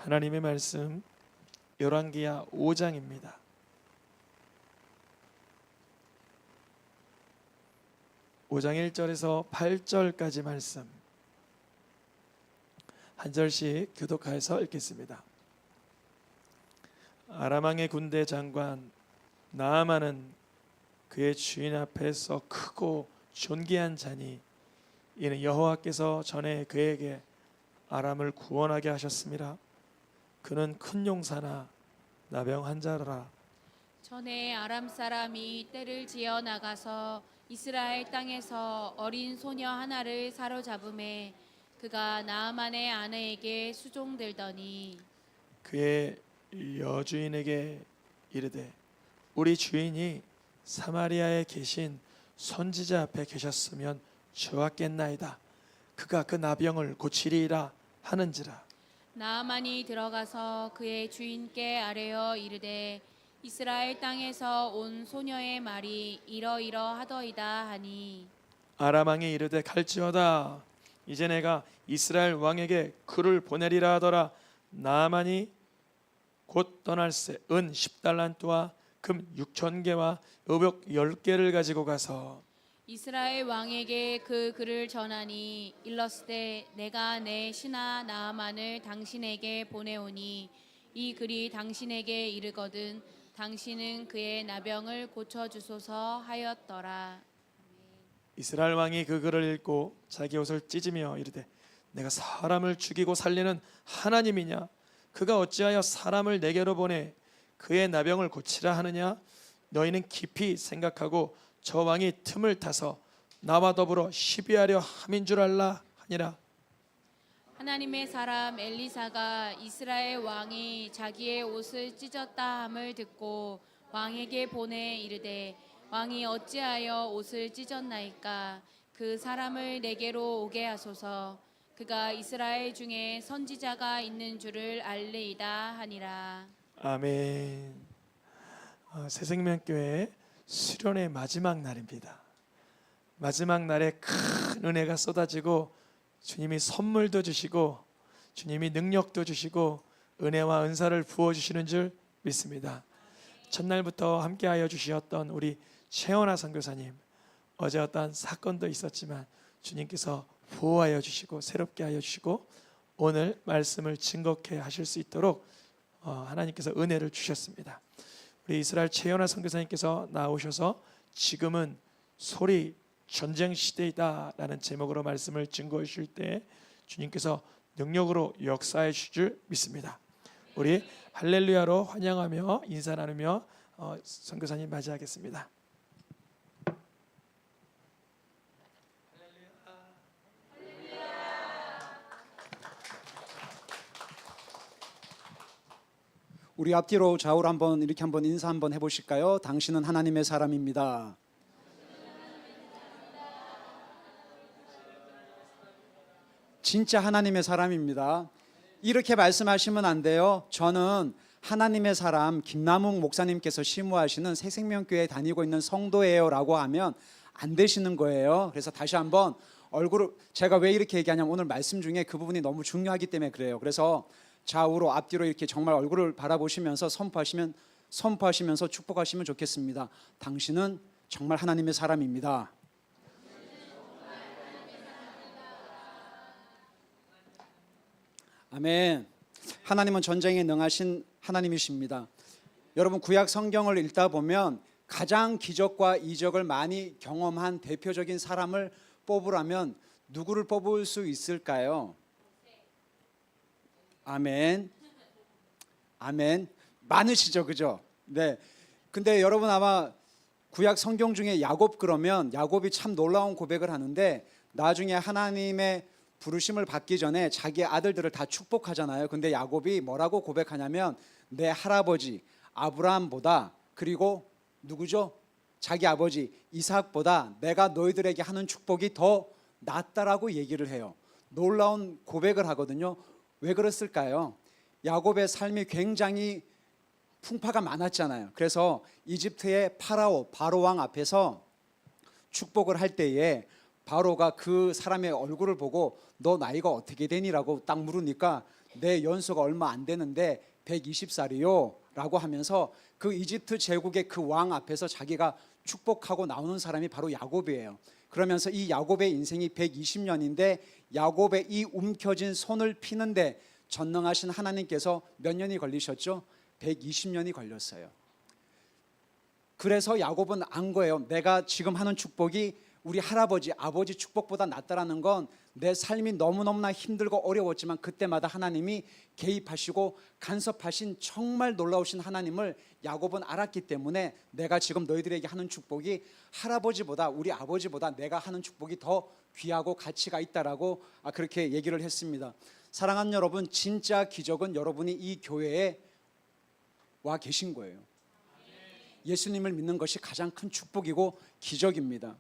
하나님의 말씀 열왕기하 5장입니다. (5장 1절에서) (8절까지) 말씀 한 절씩 교독하여서 읽겠습니다. 아람 왕의 군대 장관 나아만은 그의 주인 앞에서 크고 존귀한 자니 이는 여호와께서 전에 그에게 아람을 구원하게 하셨음이라. 그는 큰 용사나 나병 환자라. 전에 아람 사람이 떼를 지어 나가서 이스라엘 땅에서 어린 소녀 하나를 사로잡음에 그가 나아만의 아내에게 수종들더니 그의 여주인에게 이르되 우리 주인이 사마리아에 계신 선지자 앞에 계셨으면 좋았겠나이다. 그가 그 나병을 고치리라 하는지라. 나아만이 들어가서 그의 주인께 아뢰어 이르되 이스라엘 땅에서 온 소녀의 말이 이러이러하더이다 하니 아람 왕이 이르되 갈지어다. 이제 내가 이스라엘 왕에게 글을 보내리라 하더라. 나아만이 곧 떠날새 은 10달란트와 금 6,000개와 의복 10개를 가지고 가서 이스라엘 왕에게 그 글을 전하니 일렀으되 내가 내 신하 나아만을 당신에게 보내오니 이 글이 당신에게 이르거든 당신은 그의 나병을 고쳐주소서 하였더라. 이스라엘 왕이 그 글을 읽고 자기 옷을 찢으며 이르되 내가 사람을 죽이고 살리는 하나님이냐? 그가 어찌하여 사람을 내게로 보내 그의 나병을 고치라 하느냐? 너희는 깊이 생각하고 저 왕이 틈을 타서 나와 더불어 시비하려 함인 줄 알라 하니라. 하나님의 사람 엘리사가 이스라엘 왕이 자기의 옷을 찢었다 함을 듣고 왕에게 보내 이르되 왕이 어찌하여 옷을 찢었나이까? 그 사람을 내게로 오게 하소서. 그가 이스라엘 중에 선지자가 있는 줄을 알리이다 하니라. 아멘. 새생명교회 수련의 마지막 날입니다. 마지막 날에 큰 은혜가 쏟아지고 주님이 선물도 주시고 주님이 능력도 주시고 은혜와 은사를 부어주시는 줄 믿습니다. 첫날부터 함께하여 주셨던 우리 최원아 선교사님, 어제 어떤 사건도 있었지만 주님께서 보호하여 주시고 새롭게 하여 주시고 오늘 말씀을 증거케 하실 수 있도록 하나님께서 은혜를 주셨습니다. 우리 이스라엘 최연아 선교사님께서 나오셔서 지금은 소리 전쟁 시대이다 라는 제목으로 말씀을 증거해 주실 때 주님께서 능력으로 역사해 주실 줄 믿습니다. 우리 할렐루야로 환영하며 인사 나누며 선교사님 맞이하겠습니다. 우리 앞뒤로 좌우로 한번 이렇게 한번 인사 한번 해보실까요? 당신은 하나님의 사람입니다. 진짜 하나님의 사람입니다. 이렇게 말씀하시면 안 돼요. 저는 하나님의 사람 김남욱 목사님께서 심우하시는 새생명교회에 다니고 있는 성도예요 라고 하면 안 되시는 거예요. 그래서 다시 한번 얼굴을, 제가 왜 이렇게 얘기하냐면 오늘 말씀 중에 그 부분이 너무 중요하기 때문에 그래요. 그래서 좌우로 앞뒤로 이렇게 정말 얼굴을 바라보시면서 선포하시면서 축복하시면 좋겠습니다. 당신은 정말 하나님의 사람입니다. 아멘. 하나님은 전쟁에 능하신 하나님이십니다. 여러분 구약 성경을 읽다 보면 가장 기적과 이적을 많이 경험한 대표적인 사람을 뽑으라면 누구를 뽑을 수 있을까요? 아멘. 아멘. 많으시죠, 그죠? 네. 근데 여러분 아마 구약 성경 중에 야곱 그러면 야곱이 참 놀라운 고백을 하는데 나중에 하나님의 부르심을 받기 전에 자기 아들들을 다 축복하잖아요. 근데 야곱이 뭐라고 고백하냐면 내 할아버지 아브라함보다 그리고 누구죠? 자기 아버지 이삭보다 내가 너희들에게 하는 축복이 더 낫다라고 얘기를 해요. 놀라운 고백을 하거든요. 왜 그랬을까요? 야곱의 삶이 굉장히 풍파가 많았잖아요. 그래서 이집트의 바로 왕 앞에서 축복을 할 때에 바로가 그 사람의 얼굴을 보고 너 나이가 어떻게 되니라고 딱 물으니까 내 연소가 얼마 안 되는데 120살이요 라고 하면서 그 이집트 제국의 그 왕 앞에서 자기가 축복하고 나오는 사람이 바로 야곱이에요. 그러면서 이 야곱의 인생이 120년인데 야곱의 이 움켜진 손을 피는데 전능하신 하나님께서 몇 년이 걸리셨죠? 120년이 걸렸어요. 그래서 야곱은 안 거예요. 내가 지금 하는 축복이 우리 할아버지, 아버지 축복보다 낫다라는 건 내 삶이 너무너무나 힘들고 어려웠지만 그때마다 하나님이 개입하시고 간섭하신 정말 놀라우신 하나님을 야곱은 알았기 때문에 내가 지금 너희들에게 하는 축복이 할아버지보다 우리 아버지보다 내가 하는 축복이 더 귀하고 가치가 있다라고 그렇게 얘기를 했습니다. 사랑하는 여러분, 진짜 기적은 여러분이 이 교회에 와 계신 거예요. 예수님을 믿는 것이 가장 큰 축복이고 기적입니다.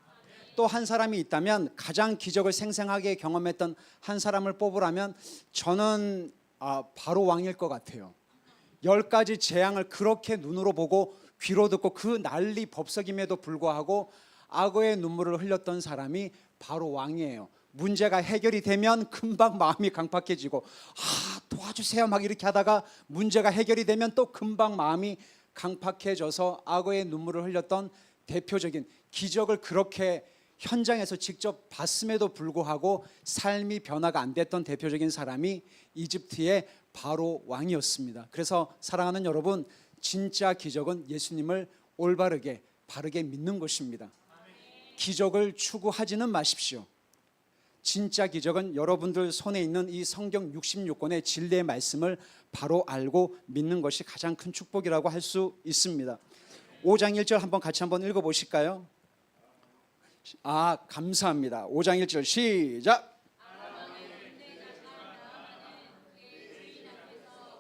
또 한 사람이 있다면 가장 기적을 생생하게 경험했던 한 사람을 뽑으라면 저는 바로 왕일 것 같아요. 10가지 재앙을 그렇게 눈으로 보고 귀로 듣고 그 난리 법석임에도 불구하고 악어의 눈물을 흘렸던 사람이 바로 왕이에요. 문제가 해결이 되면 금방 마음이 강팍해지고 도와주세요 막 이렇게 하다가 문제가 해결이 되면 또 금방 마음이 강팍해져서 악어의 눈물을 흘렸던 대표적인 기적을 그렇게 현장에서 직접 봤음에도 불구하고 삶이 변화가 안 됐던 대표적인 사람이 이집트의 바로 왕이었습니다. 그래서 사랑하는 여러분, 진짜 기적은 예수님을 올바르게 바르게 믿는 것입니다. 기적을 추구하지는 마십시오. 진짜 기적은 여러분들 손에 있는 이 성경 66권의 진리의 말씀을 바로 알고 믿는 것이 가장 큰 축복이라고 할 수 있습니다. 5장 1절 한번 같이 한번 읽어보실까요? 감사합니다. 5장 1절 시작.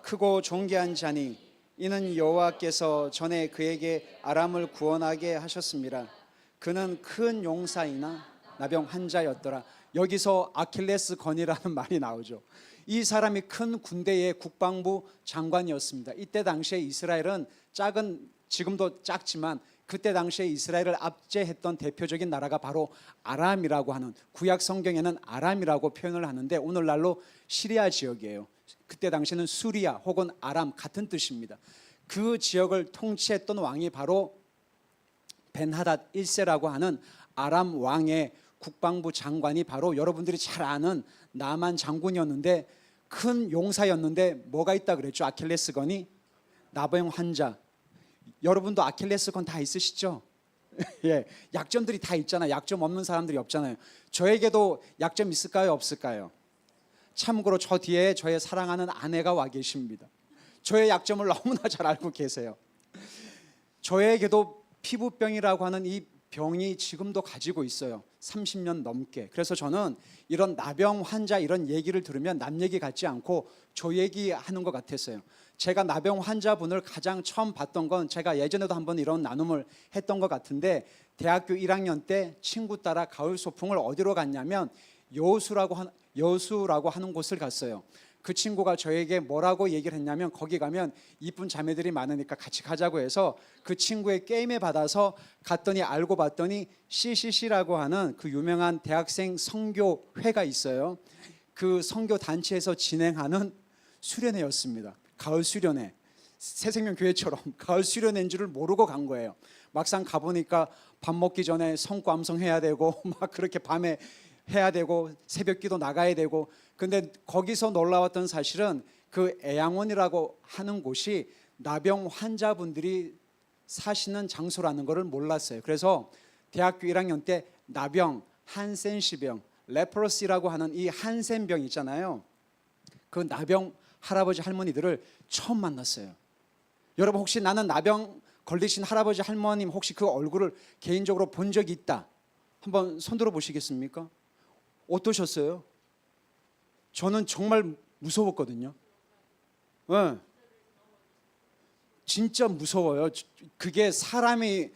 크고 존귀한 자니 이는 여호와께서 전에 그에게 아람을 구원하게 하셨습니다. 그는 큰 용사이나 나병 환자였더라. 여기서 아킬레스건이라는 말이 나오죠. 이 사람이 큰 군대의 국방부 장관이었습니다. 이때 당시에 이스라엘은 지금도 작지만 그때 당시에 이스라엘을 압제했던 대표적인 나라가 바로 아람이라고 하는, 구약 성경에는 아람이라고 표현을 하는데 오늘날로 시리아 지역이에요. 그때 당시에는 수리아 혹은 아람 같은 뜻입니다. 그 지역을 통치했던 왕이 바로 벤하닷 1세라고 하는 아람 왕의 국방부 장관이 바로 여러분들이 잘 아는 나만 장군이었는데 큰 용사였는데 뭐가 있다 그랬죠? 아킬레스건이 나병 환자. 여러분도 아킬레스건 다 있으시죠? 예, 약점들이 다 있잖아요. 약점 없는 사람들이 없잖아요. 저에게도 약점 있을까요? 없을까요? 참고로 저 뒤에 저의 사랑하는 아내가 와 계십니다. 저의 약점을 너무나 잘 알고 계세요. 저에게도 피부병이라고 하는 이 병이 지금도 가지고 있어요. 30년 넘게. 그래서 저는 이런 나병 환자 이런 얘기를 들으면 남 얘기 같지 않고 저 얘기하는 것 같았어요. 제가 나병 환자분을 가장 처음 봤던 건 제가 예전에도 한번 이런 나눔을 했던 것 같은데 대학교 1학년 때 친구 따라 가을 소풍을 어디로 갔냐면 여수라고 하는 곳을 갔어요. 그 친구가 저에게 뭐라고 얘기를 했냐면 거기 가면 이쁜 자매들이 많으니까 같이 가자고 해서 그 친구의 게임에 받아서 갔더니 알고 봤더니 CCC라고 하는 그 유명한 대학생 선교회가 있어요. 그 선교 단체에서 진행하는 수련회였습니다. 가을 수련회. 새생명교회처럼 가을 수련회인 줄을 모르고 간 거예요. 막상 가보니까 밥 먹기 전에 성과암송 해야 되고 막 그렇게 밤에 해야 되고 새벽기도 나가야 되고 근데 거기서 놀라웠던 사실은 그 애양원이라고 하는 곳이 나병 환자분들이 사시는 장소라는 것을 몰랐어요. 그래서 대학교 1학년 때 나병, 한센시병, 레프로시라고 하는 이 한센병 있잖아요. 그 나병 할아버지 할머니들을 처음 만났어요. 여러분 혹시 나는 나병 걸리신 할아버지 할머님 혹시 그 얼굴을 개인적으로 본 적이 있다? 한번 손들어 보시겠습니까? 어떠셨어요? 저는 정말 무서웠거든요. 네. 진짜 무서워요. 그게 사람이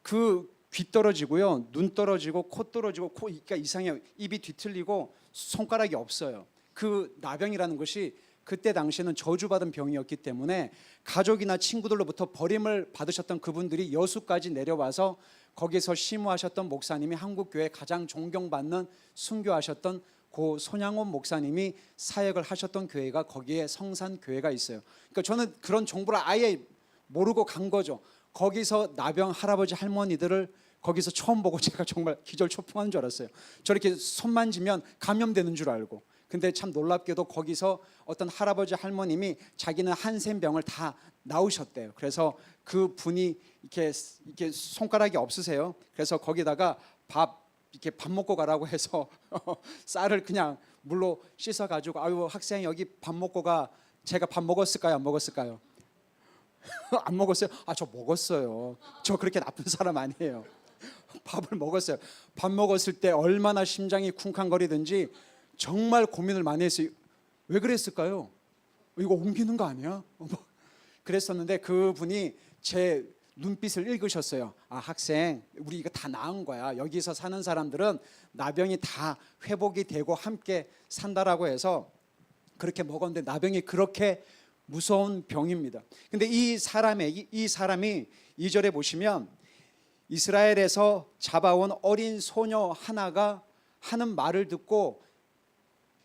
그 귀 떨어지고요, 눈 떨어지고, 코 떨어지고, 그러니까 이상해요. 입이 뒤틀리고 손가락이 없어요. 그 나병이라는 것이 그때 당시에는 저주받은 병이었기 때문에 가족이나 친구들로부터 버림을 받으셨던 그분들이 여수까지 내려와서 거기서 심우하셨던 목사님이 한국교회 가장 존경받는 순교하셨던 고 손양원 목사님이 사역을 하셨던 교회가 거기에 성산교회가 있어요. 그러니까 저는 그런 정보를 아예 모르고 간 거죠. 거기서 나병 할아버지 할머니들을 거기서 처음 보고 제가 정말 기절초풍하는 줄 알았어요. 저렇게 손 만지면 감염되는 줄 알고. 근데 참 놀랍게도 거기서 어떤 할아버지 할머님이 자기는 한센병을 다 나으셨대요. 그래서 그 분이 이렇게 손가락이 없으세요. 그래서 거기다가 이렇게 밥 먹고 가라고 해서 쌀을 그냥 물로 씻어 가지고 아유 학생 여기 밥 먹고 가. 제가 밥 먹었을까요? 안 먹었을까요? 안 먹었어요. 아, 저 먹었어요. 저 그렇게 나쁜 사람 아니에요. 밥을 먹었어요. 밥 먹었을 때 얼마나 심장이 쿵쾅거리든지 정말 고민을 많이 했어요. 왜 그랬을까요? 이거 옮기는 거 아니야? 그랬었는데 그분이 제 눈빛을 읽으셨어요. 아, 학생, 우리 이거 다 나은 거야. 여기서 사는 사람들은 나병이 다 회복이 되고 함께 산다라고 해서 그렇게 먹었는데 나병이 그렇게 무서운 병입니다. 근데 이 사람이 2절에 보시면 이스라엘에서 잡아온 어린 소녀 하나가 하는 말을 듣고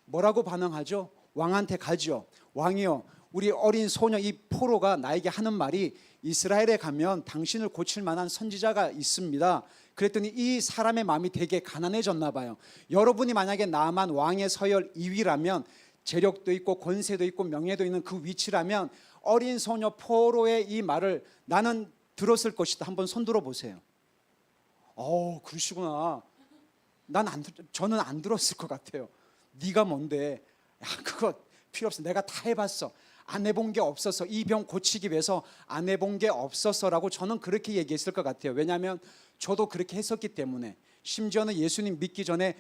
뭐라고 반응하죠? 왕한테 가죠. 왕이요, 우리 어린 소녀 이 포로가 나에게 하는 말이 이스라엘에 가면 당신을 고칠 만한 선지자가 있습니다. 그랬더니 이 사람의 마음이 되게 가난해졌나 봐요. 여러분이 만약에 나만 왕의 서열 2위라면 재력도 있고 권세도 있고 명예도 있는 그 위치라면 어린 소녀 포로의 이 말을 나는 들었을 것이다. 한번 손들어 보세요. 그러시구나. 저는 안 들었을 것 같아요. 네가 뭔데? 야, 그거 필요 없어. 내가 다 해봤어. 안 해본 게 없어서 이 병 고치기 위해서 안 해본 게 없었어라고 저는 그렇게 얘기했을 것 같아요. 왜냐하면 저도 그렇게 했었기 때문에. 심지어는 예수님 믿기 전에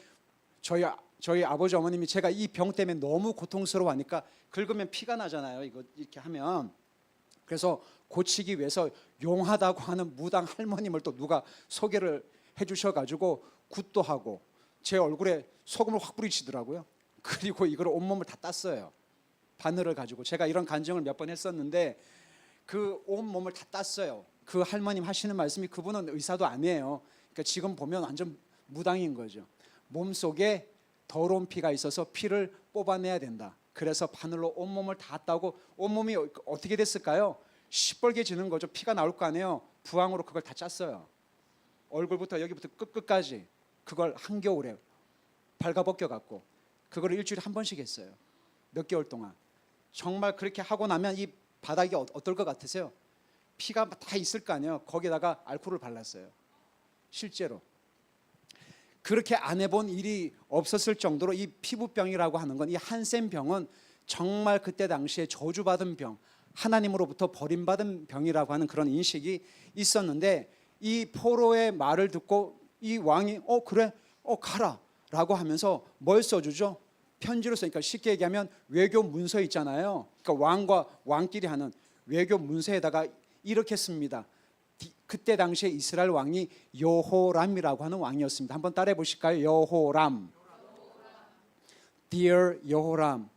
저희 아버지 어머님이 제가 이 병 때문에 너무 고통스러워하니까 긁으면 피가 나잖아요. 이거 이렇게 하면. 그래서 고치기 위해서 용하다고 하는 무당 할머님을 또 누가 소개를 해주셔가지고 굿도 하고 제 얼굴에 소금을 확 뿌리치더라고요. 그리고 이걸 온몸을 다 땄어요. 바늘을 가지고. 제가 이런 간증을 몇 번 했었는데 그 온몸을 다 땄어요. 그 할머님 하시는 말씀이, 그분은 의사도 아니에요. 그러니까 지금 보면 완전 무당인 거죠. 몸속에 더러운 피가 있어서 피를 뽑아내야 된다. 그래서 바늘로 온몸을 다 따고 온몸이 어떻게 됐을까요? 시뻘개지는 거죠. 피가 나올 거 아니에요. 부항으로 그걸 다 짰어요. 얼굴부터 여기부터 끝까지 그걸 한겨울에 발가벗겨 갖고 그걸 일주일에 한 번씩 했어요. 몇 개월 동안. 정말 그렇게 하고 나면 이 바닥이 어떨 것 같으세요? 피가 다 있을 거 아니에요. 거기다가 알코올을 발랐어요. 실제로. 그렇게 안 해본 일이 없었을 정도로 이 피부병이라고 하는 건, 이 한센병은 정말 그때 당시에 저주받은 병, 하나님으로부터 버림받은 병이라고 하는 그런 인식이 있었는데, 이 포로의 말을 듣고 이 왕이 그래 가라 라고 하면서 뭘 써주죠? 편지를 써니까 쉽게 얘기하면 외교 문서 있잖아요. 그러니까 왕과 왕끼리 하는 외교 문서에다가 이렇게 씁니다. 그때 당시에 이스라엘 왕이 여호람이라고 하는 왕이었습니다. 한번 따라해 보실까요? 여호람. Dear 여호람,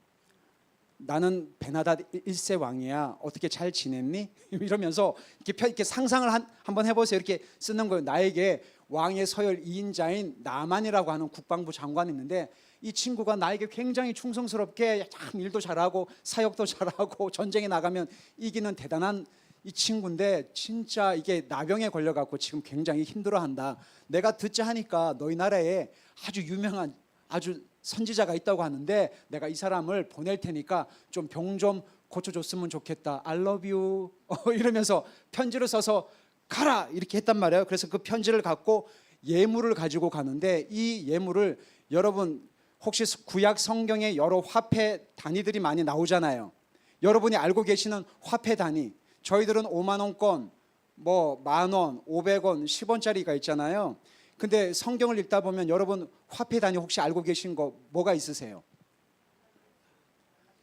나는 베나닷 1세 왕이야. 어떻게 잘 지냈니? 이러면서 이렇게 상상을 한번 해보세요. 이렇게 쓰는 거예요. 나에게 왕의 서열 2인자인 나만이라고 하는 국방부 장관이 있는데, 이 친구가 나에게 굉장히 충성스럽게 참 일도 잘하고 사역도 잘하고 전쟁에 나가면 이기는 대단한 이 친구인데 진짜 이게 나병에 걸려갖고 지금 굉장히 힘들어한다. 내가 듣자 하니까 너희 나라에 아주 유명한 아주 선지자가 있다고 하는데 내가 이 사람을 보낼 테니까 좀 병 좀 고쳐줬으면 좋겠다. I love you 이러면서 편지를 써서 가라 이렇게 했단 말이에요. 그래서 그 편지를 갖고 예물을 가지고 가는데, 이 예물을 여러분 혹시 구약 성경에 여러 화폐 단위들이 많이 나오잖아요. 여러분이 알고 계시는 화폐 단위, 저희들은 5만 원권, 뭐 만 원, 500원, 10원짜리가 있잖아요. 근데 성경을 읽다 보면 여러분 화폐 단위 혹시 알고 계신 거 뭐가 있으세요?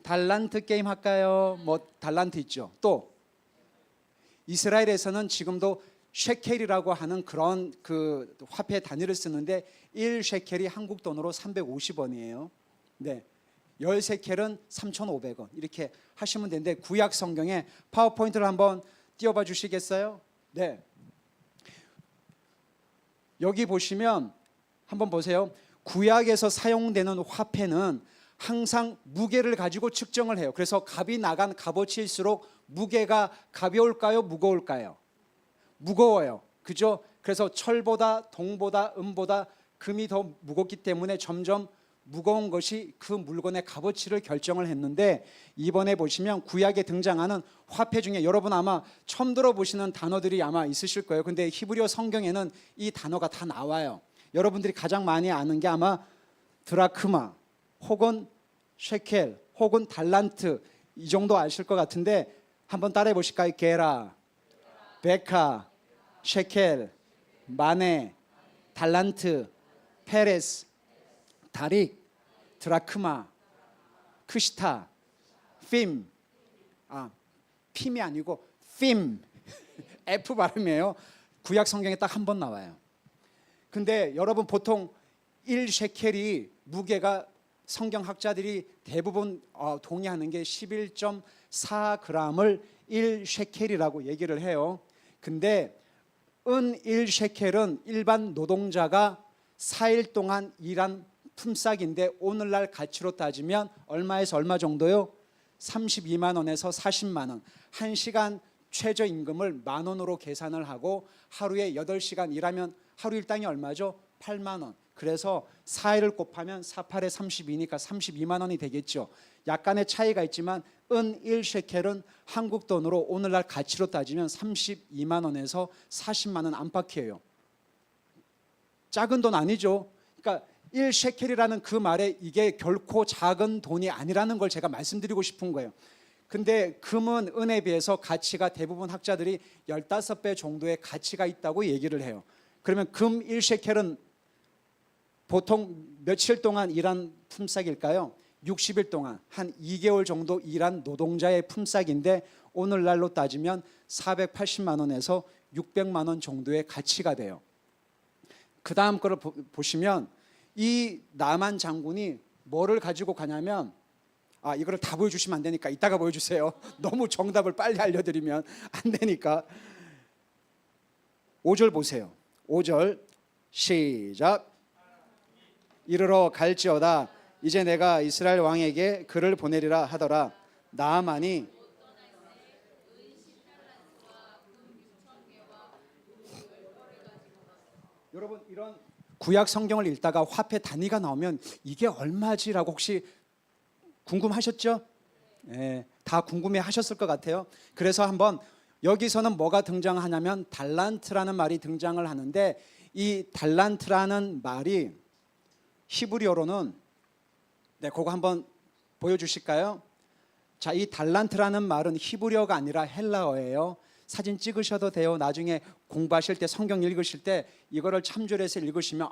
달란트 게임 할까요? 뭐 달란트 있죠. 또 이스라엘에서는 지금도 셰켈이라고 하는 그런 그 화폐 단위를 쓰는데 1셰켈이 한국 돈으로 350원이에요. 네. 10셰켈은 3,500원. 이렇게 하시면 되는데, 구약 성경에 파워포인트를 한번 띄워봐 주시겠어요? 네. 여기 보시면 한번 보세요. 구약에서 사용되는 화폐는 항상 무게를 가지고 측정을 해요. 그래서 값이 나간 값어치일수록 무게가 가벼울까요? 무거울까요? 무거워요. 그죠? 그래서 철보다 동보다 은보다 금이 더 무겁기 때문에 점점 무거운 것이 그 물건의 값어치를 결정을 했는데, 이번에 보시면 구약에 등장하는 화폐 중에 여러분 아마 처음 들어보시는 단어들이 아마 있으실 거예요. 근데 히브리어 성경에는 이 단어가 다 나와요. 여러분들이 가장 많이 아는 게 아마 드라크마 혹은 셰켈 혹은 달란트, 이 정도 아실 것 같은데 한번 따라해 보실까요? 게라, 베카, 셰켈, 마네, 달란트, 페레스, 다릭, 드라크마, 크시타, 핌. 핌이 아니고 핌. F 발음이에요. 구약 성경에 딱 한 번 나와요. 근데 여러분 보통 1셰켈이 무게가 성경학자들이 대부분 동의하는 게 11.4g을 1셰켈이라고 얘기를 해요. 근데 은 1셰켈은 일반 노동자가 4일 동안 일한 품삯인데 오늘날 가치로 따지면 얼마에서 얼마 정도요? 32만 원에서 40만 원. 1시간 최저임금을 10,000원으로 계산을 하고 하루에 8시간 일하면 하루 일당이 얼마죠? 8만 원. 그래서 4일을 곱하면 48에 32니까 32만 원이 되겠죠. 약간의 차이가 있지만 은 1셰켈은 한국 돈으로 오늘날 가치로 따지면 32만 원에서 40만 원 안팎이에요. 작은 돈 아니죠. 그러니까 1셰켈이라는 그 말에 이게 결코 작은 돈이 아니라는 걸 제가 말씀드리고 싶은 거예요. 근데 금은 은에 비해서 가치가 대부분 학자들이 15배 정도의 가치가 있다고 얘기를 해요. 그러면 금 1셰켈은 보통 며칠 동안 일한 품삯일까요? 60일 동안 한 2개월 정도 일한 노동자의 품삯인데 오늘날로 따지면 480만 원에서 600만 원 정도의 가치가 돼요. 그 다음 거를 보시면 이 나만 장군이 뭐를 가지고 가냐면, 이거를 다 보여주시면 안 되니까 이따가 보여주세요. 너무 정답을 빨리 알려드리면 안 되니까. 5절 보세요. 5절 시작. 이르러 갈지어다. 이제 내가 이스라엘 왕에게 그를 보내리라 하더라. 나아만이 여러분 이런 구약 성경을 읽다가 화폐 단위가 나오면 이게 얼마지라고 혹시 궁금하셨죠? 네, 다 궁금해 하셨을 것 같아요. 그래서 한번 여기서는 뭐가 등장하냐면 달란트라는 말이 등장을 하는데, 이 달란트라는 말이 히브리어로는 그거 한번 보여주실까요? 자, 이 달란트라는 말은 히브리어가 아니라 헬라어예요. 사진 찍으셔도 돼요. 나중에 공부하실 때 성경 읽으실 때 이거를 참조해서 읽으시면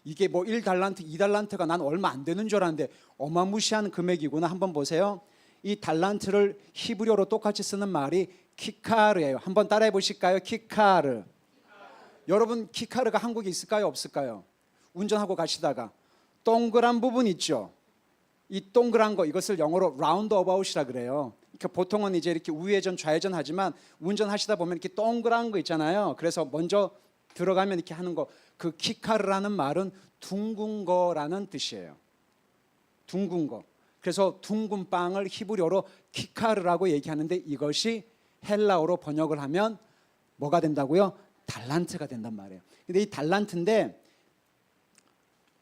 이게 뭐 1달란트, 2달란트가 난 얼마 안 되는 줄 알았는데 어마무시한 금액이구나. 한번 보세요. 이 달란트를 히브리어로 똑같이 쓰는 말이 키카르예요. 한번 따라해 보실까요? 키카르. 여러분 키카르가 한국에 있을까요? 없을까요? 운전하고 가시다가 동그란 부분 있죠. 이 동그란 거, 이것을 영어로 roundabout이라 그래요. 그러니까 보통은 이제 이렇게 우회전 좌회전 하지만 운전하시다 보면 이렇게 동그란 거 있잖아요. 그래서 먼저 들어가면 이렇게 하는 거, 그 키카르라는 말은 둥근 거라는 뜻이에요. 둥근 거. 그래서 둥근 빵을 히브리어로 키카르라고 얘기하는데 이것이 헬라어로 번역을 하면 뭐가 된다고요? 달란트가 된단 말이에요. 근데 이 달란트인데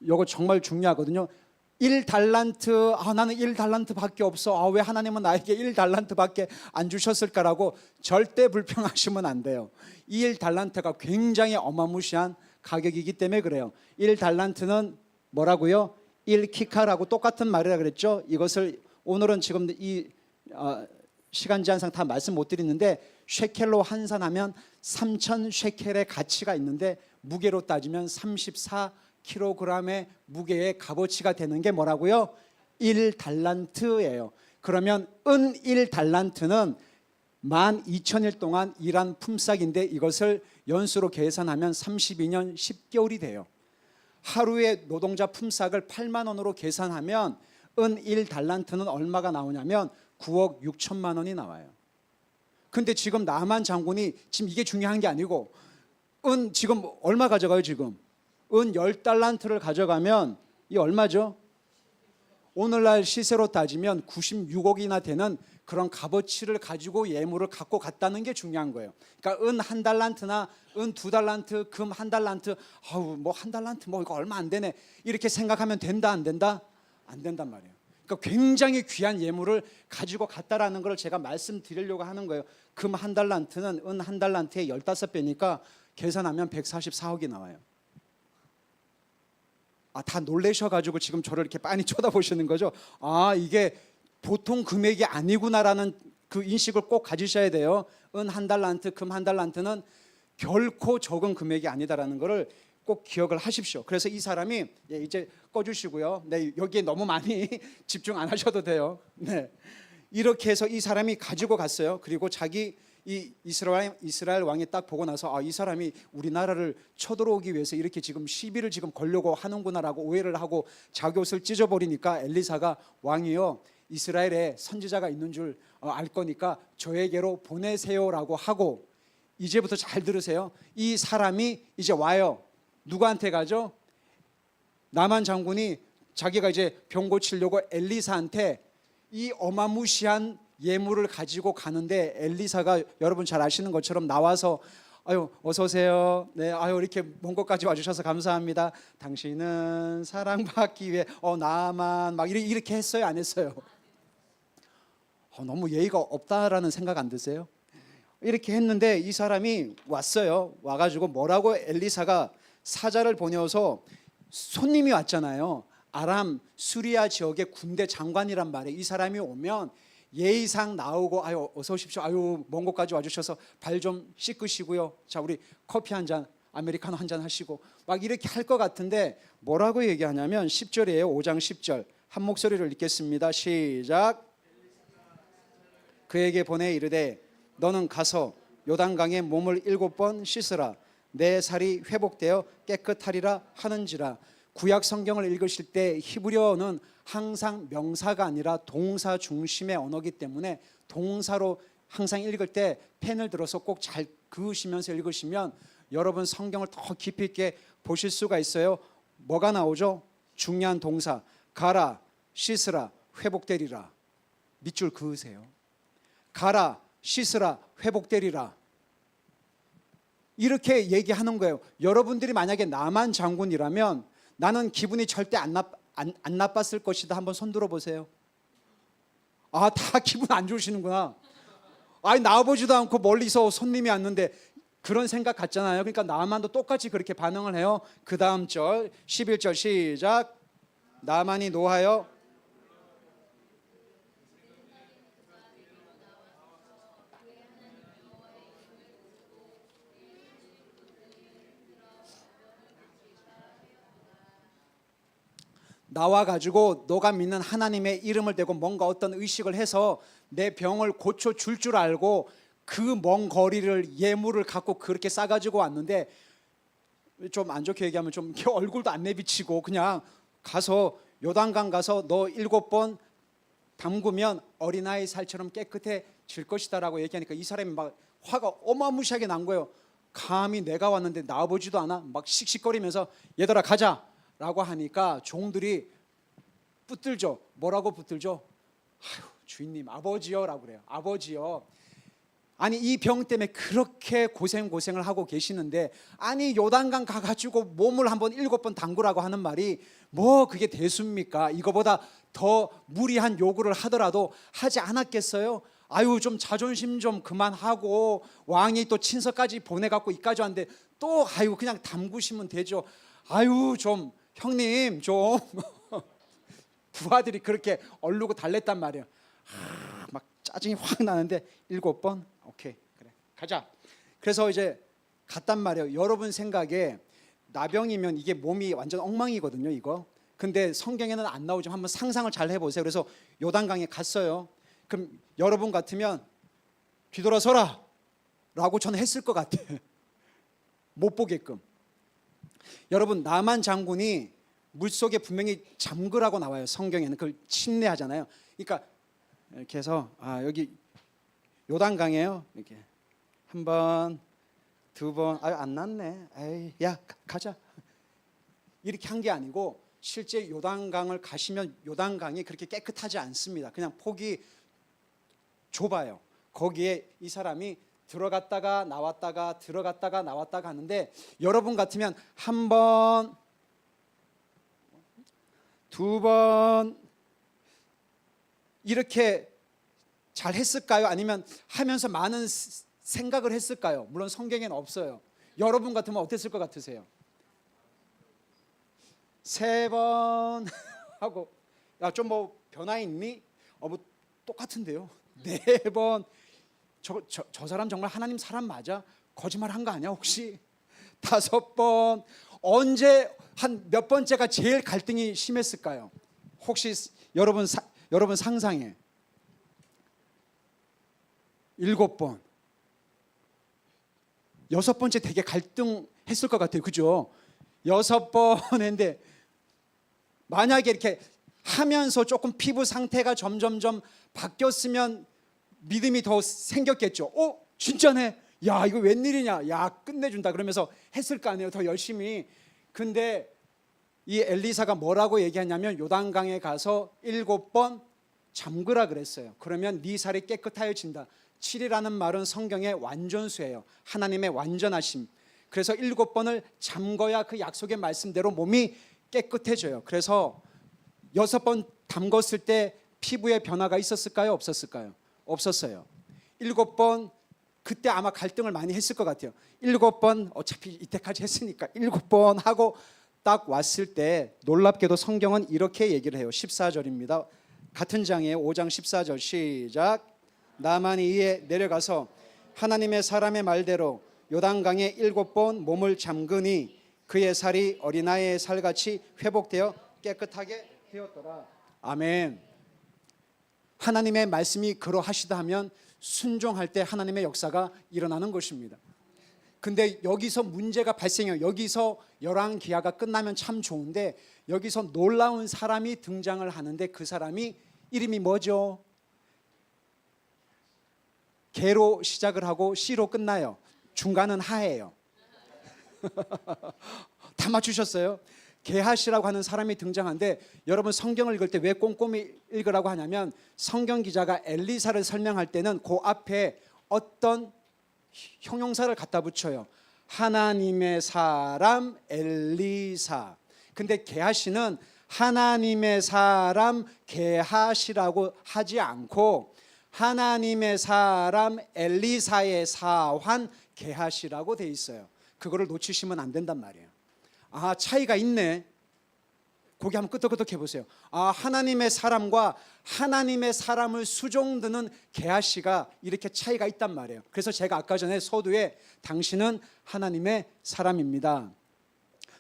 이거 정말 중요하거든요. 1달란트, 나는 1달란트밖에 없어. 왜 하나님은 나에게 1달란트밖에 안 주셨을까라고 절대 불평하시면 안 돼요. 이 1달란트가 굉장히 어마무시한 가격이기 때문에 그래요. 1달란트는 뭐라고요? 1키카라고 똑같은 말이라 그랬죠. 이것을 오늘은 지금 이 시간 제한상 다 말씀 못 드리는데 쉐켈로 환산하면 3,000 쉐켈의 가치가 있는데 무게로 따지면 34kg의 무게의 값어치가 되는 게 뭐라고요? 1달란트예요. 그러면 은 1달란트는 12,000일 동안 일한 품삯인데 이것을 연수로 계산하면 32년 10개월이 돼요. 하루의 노동자 품삯을 8만 원으로 계산하면 은 1달란트는 얼마가 나오냐면 9억 6천만 원이 나와요. 근데 지금 나만 장군이 지금 이게 중요한 게 아니고 은 지금 얼마 가져가요 지금? 은 10달란트를 가져가면 이 얼마죠? 오늘날 시세로 따지면 96억이나 되는 그런 값어치를 가지고 예물을 갖고 갔다는 게 중요한 거예요. 그러니까 은 1달란트나 은 2달란트, 금 1달란트, 아우 뭐 1달란트 뭐 이거 얼마 안 되네 이렇게 생각하면 된다 안 된다? 안 된단 말이에요. 그러니까 굉장히 귀한 예물을 가지고 갔다라는 걸 제가 말씀드리려고 하는 거예요. 금 1달란트는 은 1달란트의 15배니까 계산하면 144억이 나와요. 다 놀라셔가지고 지금 저를 이렇게 빤히 쳐다보시는 거죠. 이게 보통 금액이 아니구나라는 그 인식을 꼭 가지셔야 돼요. 은 1달란트, 금 1달란트는 결코 적은 금액이 아니다라는 것을 꼭 기억을 하십시오. 그래서 이 사람이 이제 꺼주시고요. 네, 여기에 너무 많이 집중 안 하셔도 돼요. 네, 이렇게 해서 이 사람이 가지고 갔어요. 그리고 자기 이 이스라엘 왕이 딱 보고 나서 이 사람이 우리나라를 쳐들어오기 위해서 이렇게 지금 시비를 지금 걸려고 하는구나라고 오해를 하고 자기 옷을 찢어버리니까 엘리사가 왕이요 이스라엘에 선지자가 있는 줄 알 거니까 저에게로 보내세요라고 하고 이제부터 잘 들으세요. 이 사람이 이제 와요. 누구한테 가죠? 나만 장군이 자기가 이제 병 고치려고 엘리사한테 이 어마무시한 예물을 가지고 가는데 엘리사가 여러분 잘 아시는 것처럼 나와서 어서 오세요. 네, 이렇게 먼 곳까지 와주셔서 감사합니다. 당신은 사랑받기 위해 나만 막 이렇게 했어요, 안 했어요? 너무 예의가 없다라는 생각 안 드세요? 이렇게 했는데 이 사람이 왔어요. 와가지고 뭐라고 엘리사가 사자를 보내어서 손님이 왔잖아요. 아람 수리아 지역의 군대 장관이란 말이에요. 이 사람이 오면 예의상 나오고 어서 오십시오. 먼 곳까지 와주셔서 발 좀 씻으시고요. 자 우리 커피 한 잔 아메리카노 한 잔 하시고 막 이렇게 할 것 같은데 뭐라고 얘기하냐면 10절이에요. 5장 10절 한 목소리를 읽겠습니다. 시작. 그에게 보내 이르되 너는 가서 요단강에 몸을 7번 씻으라. 내 살이 회복되어 깨끗하리라 하는지라. 구약 성경을 읽으실 때 히브리어는 항상 명사가 아니라 동사 중심의 언어이기 때문에 동사로 항상 읽을 때 펜을 들어서 꼭 잘 그으시면서 읽으시면 여러분 성경을 더 깊이 있게 보실 수가 있어요. 뭐가 나오죠? 중요한 동사 가라, 씻으라, 회복되리라. 밑줄 그으세요. 가라, 씻으라, 회복되리라. 이렇게 얘기하는 거예요. 여러분들이 만약에 나만 장군이라면 나는 기분이 절대 안 나빴을 것이다. 한번 손 들어 보세요. 다 기분 안 좋으시는구나. 나와보지도 않고 멀리서 손님이 왔는데 그런 생각 같잖아요. 그러니까 나만도 똑같이 그렇게 반응을 해요. 그 다음 절 11절 시작. 나만이 노하여 나와가지고 너가 믿는 하나님의 이름을 대고 뭔가 어떤 의식을 해서 내 병을 고쳐줄 줄 알고 그 먼 거리를 예물을 갖고 그렇게 싸가지고 왔는데 좀 안 좋게 얘기하면 좀 얼굴도 안 내비치고 그냥 가서 요단강 가서 너 7번 담그면 어린아이 살처럼 깨끗해질 것이다라고 얘기하니까 이 사람이 막 화가 어마무시하게 난 거예요. 감히 내가 왔는데 나와보지도 않아? 막 씩씩거리면서 얘들아 가자 라고 하니까 종들이 붙들죠. 뭐라고 붙들죠? 주인님 아버지요 라고 그래요. 아버지요. 아니 이 병 때문에 그렇게 고생을 하고 계시는데 아니 요단강 가가지고 몸을 한번 7번 담그라고 하는 말이 뭐 그게 대수입니까? 이거보다 더 무리한 요구를 하더라도 하지 않았겠어요? 좀 자존심 좀 그만하고 왕이 또 친서까지 보내갖고 이까지 왔는데 또 그냥 담그시면 되죠. 좀 형님 좀 부하들이 그렇게 얼르고 달랬단 말이에요. 막 짜증이 확 나는데 7번 오케이 그래 가자. 그래서 이제 갔단 말이에요. 여러분 생각에 나병이면 이게 몸이 완전 엉망이거든요 이거. 근데 성경에는 안 나오지만 한번 상상을 잘 해보세요. 그래서 요단강에 갔어요. 그럼 여러분 같으면 뒤돌아서라 라고 저는 했을 것 같아요. 못 보게끔. 여러분 나만 장군이 물속에 분명히 잠그라고 나와요. 성경에는 그걸 침례하잖아요. 그러니까 이렇게 해서 여기 요단강이에요. 이렇게 한 번, 두 번, 안 났네. 야 가자. 이렇게 한 게 아니고 실제 요단강을 가시면 요단강이 그렇게 깨끗하지 않습니다. 그냥 폭이 좁아요. 거기에 이 사람이 들어갔다가 나왔다가 들어갔다가 나왔다가 하는데 여러분 같으면 한 번, 두 번 이렇게 잘 했을까요? 아니면 하면서 많은 생각을 했을까요? 물론 성경에는 없어요. 여러분 같으면 어땠을 것 같으세요? 세 번 하고 야 좀 뭐 변화 있니? 뭐 똑같은데요. 네 번. 저 사람 정말 하나님 사람 맞아? 거짓말 한 거 아니야 혹시? 다섯 번. 언제 한 몇 번째가 제일 갈등이 심했을까요? 혹시 여러분 상상해. 일곱 번. 여섯 번째 되게 갈등했을 것 같아요. 그죠? 여섯 번 했는데 만약에 이렇게 하면서 조금 피부 상태가 점점점 바뀌었으면 믿음이 더 생겼겠죠. 진짜네. 야 이거 웬일이냐. 야 끝내준다 그러면서 했을 거 아니에요. 더 열심히. 근데 이 엘리사가 뭐라고 얘기하냐면 요단강에 가서 7번 잠그라 그랬어요. 그러면 네 살이 깨끗하여진다. 7이라는 말은 성경의 완전수예요. 하나님의 완전하심. 그래서 7번을 잠궈야 그 약속의 말씀대로 몸이 깨끗해져요. 그래서 6번 담궜을 때 피부에 변화가 있었을까요? 없었을까요? 없었어요. 7번 그때 아마 갈등을 많이 했을 것 같아요. 7번 어차피 이때까지 했으니까 7번 하고 딱 왔을 때 놀랍게도 성경은 이렇게 얘기를 해요. 14절입니다. 같은 장이에요. 5장 14절 시작. 나만이 이에 내려가서 하나님의 사람의 말대로 요단강에 7번 몸을 잠그니 그의 살이 어린아이의 살같이 회복되어 깨끗하게 되었더라. 아멘. 하나님의 말씀이 그러하시다 하면 순종할 때 하나님의 역사가 일어나는 것입니다. 근데 여기서 문제가 발생해요. 여기서 열왕기하가 끝나면 참 좋은데 여기서 놀라운 사람이 등장을 하는데 그 사람이 이름이 뭐죠? 개로 시작을 하고 시로 끝나요. 중간은 하예요. 다 맞추셨어요? 게하시라고 하는 사람이 등장하는데 여러분 성경을 읽을 때 왜 꼼꼼히 읽으라고 하냐면 성경 기자가 엘리사를 설명할 때는 그 앞에 어떤 형용사를 갖다 붙여요. 하나님의 사람 엘리사. 근데 게하시는 하나님의 사람 게하시라고 하지 않고 하나님의 사람 엘리사의 사환 게하시라고 돼 있어요. 그거를 놓치시면 안 된단 말이에요. 아, 차이가 있네. 거기 한번 끄덕끄덕 해보세요. 아, 하나님의 사람과 하나님의 사람을 수종드는 게하시가 이렇게 차이가 있단 말이에요. 그래서 제가 아까 전에 서두에 당신은 하나님의 사람입니다.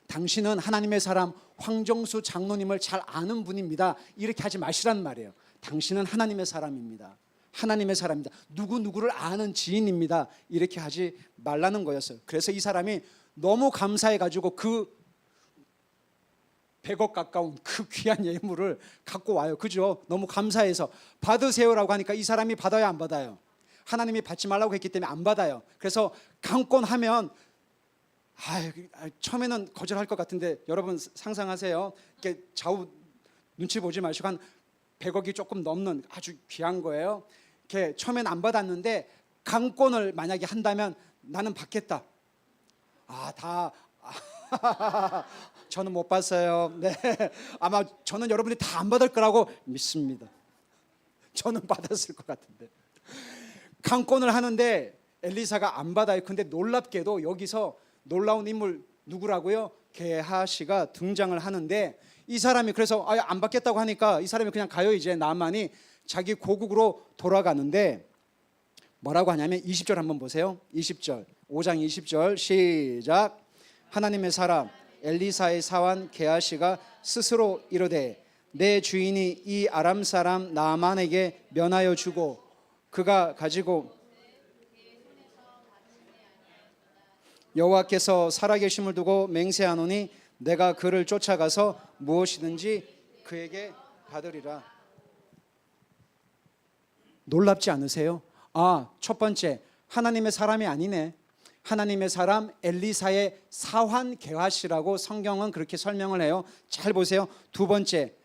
당신은 하나님의 사람 황정수 장로님을 잘 아는 분입니다. 이렇게 하지 마시란 말이에요. 당신은 하나님의 사람입니다. 하나님의 사람입니다. 누구누구를 아는 지인입니다. 이렇게 하지 말라는 거였어요. 그래서 이 사람이 너무 감사해가지고 그 100억 가까운 그 귀한 예물을 갖고 와요. 그죠? 너무 감사해서 받으세요라고 하니까 이 사람이 받아요, 안 받아요? 하나님이 받지 말라고 했기 때문에 안 받아요. 그래서 강권하면 처음에는 거절할 것 같은데 여러분 상상하세요. 이렇게 좌우 눈치 보지 마시고 한 100억이 조금 넘는 아주 귀한 거예요. 이렇게 처음엔 안 받았는데 강권을 만약에 한다면 나는 받겠다. 저는 못 봤어요. 네, 아마 저는 여러분이 다 안 받을 거라고 믿습니다. 저는 받았을 것 같은데 강권을 하는데 엘리사가 안 받아요. 근데 놀랍게도 여기서 놀라운 인물 누구라고요? 게하시가 등장을 하는데 이 사람이 그래서 안 받겠다고 하니까 이 사람이 그냥 가요. 이제 나만이 자기 고국으로 돌아가는데 뭐라고 하냐면 20절 한번 보세요. 20절 5장 20절 시작. 하나님의 사람 엘리사의 사환 게하시가 스스로 이르되 내 주인이 이 아람 사람 나아만에게 면하여 주고 그가 가지고 여호와께서 살아계심을 두고 맹세하노니 내가 그를 쫓아가서 무엇이든지 그에게 받으리라. 놀랍지 않으세요? 첫 번째 하나님의 사람이 아니네. 하나님의 사람 엘리사의 사환 게하시라고 성경은 그렇게 설명을 해요. 잘 보세요. 두 번째,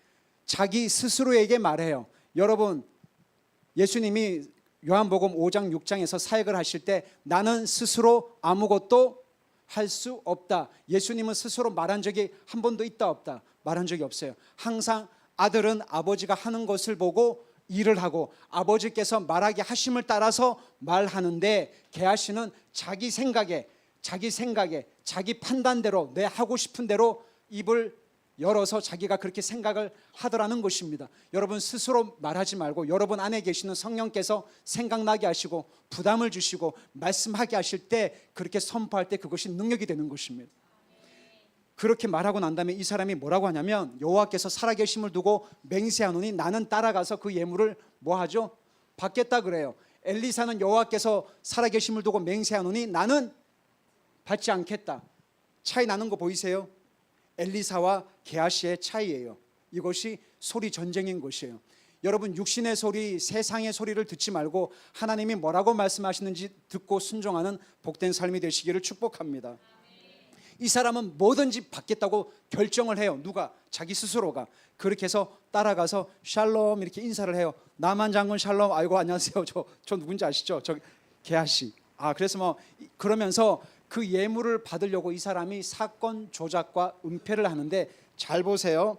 자기 스스로에게 말해요. 여러분, 예수님이 요한복음 5장 6장에서 사역을 하실 때 나는 스스로 아무것도 할 수 없다. 예수님은 스스로 말한 적이 한 번도 있다 없다? 말한 적이 없어요. 항상 아들은 아버지가 하는 것을 보고 일을 하고 아버지께서 말하게 하심을 따라서 말하는데, 게하시는 자기 생각에 자기 판단대로 내 하고 싶은 대로 입을 열어서 자기가 그렇게 생각을 하더라는 것입니다. 여러분, 스스로 말하지 말고 여러분 안에 계시는 성령께서 생각나게 하시고 부담을 주시고 말씀하게 하실 때 그렇게 선포할 때 그것이 능력이 되는 것입니다. 그렇게 말하고 난 다음에 이 사람이 뭐라고 하냐면, 여호와께서 살아계심을 두고 맹세하노니 나는 따라가서 그 예물을 뭐 하죠? 받겠다 그래요. 엘리사는 여호와께서 살아계심을 두고 맹세하노니 나는 받지 않겠다. 차이 나는 거 보이세요? 엘리사와 게하시의 차이예요. 이것이 소리 전쟁인 것이에요. 여러분, 육신의 소리, 세상의 소리를 듣지 말고 하나님이 뭐라고 말씀하시는지 듣고 순종하는 복된 삶이 되시기를 축복합니다. 이 사람은 뭐든지 받겠다고 결정을 해요. 누가? 자기 스스로가. 그렇게 해서 따라가서 샬롬 이렇게 인사를 해요. 나만 장군 샬롬. 아이고 안녕하세요. 저 누군지 아시죠? 저 게하시. 그래서 그러면서 그 예물을 받으려고 이 사람이 사건 조작과 은폐를 하는데, 잘 보세요.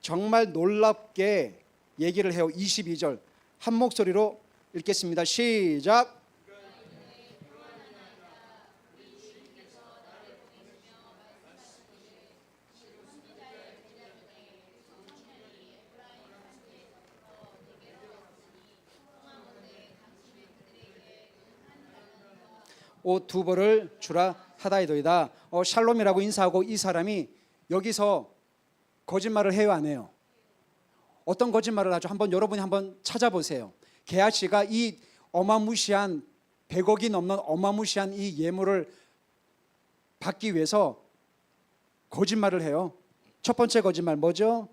정말 놀랍게 얘기를 해요. 22절 한 목소리로 읽겠습니다. 시작. 옷 두 벌을 주라 하다이도이다. 샬롬이라고 인사하고 이 사람이 여기서 거짓말을 해요, 안 해요? 어떤 거짓말을 하죠? 여러분이 한번 찾아보세요. 게하시가 이 어마무시한 100억이 넘는 어마무시한 이 예물을 받기 위해서 거짓말을 해요. 첫 번째 거짓말 뭐죠?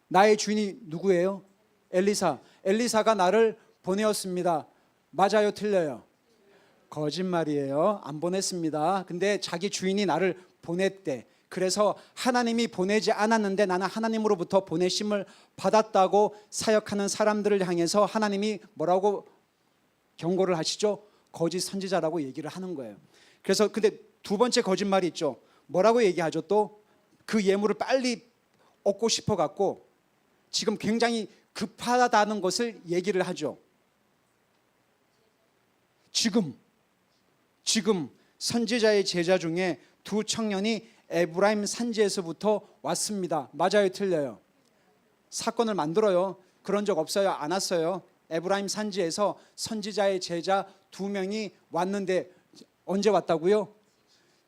나의 주인이 누구예요? 엘리사. 엘리사가 나를 보내었습니다. 맞아요, 틀려요? 거짓말이에요. 안 보냈습니다. 근데 자기 주인이 나를 보냈대. 그래서 하나님이 보내지 않았는데 나는 하나님으로부터 보내심을 받았다고 사역하는 사람들을 향해서 하나님이 뭐라고 경고를 하시죠? 거짓 선지자라고 얘기를 하는 거예요. 그래서 근데 두 번째 거짓말이 있죠. 뭐라고 얘기하죠? 또 그 예물을 빨리 얻고 싶어 갖고 지금 굉장히 급하다는 것을 얘기를 하죠. 지금 선지자의 제자 중에 두 청년이 에브라임 산지에서부터 왔습니다. 맞아요, 틀려요? 사건을 만들어요. 그런 적 없어요? 안 왔어요? 에브라임 산지에서 선지자의 제자 두 명이 왔는데 언제 왔다고요?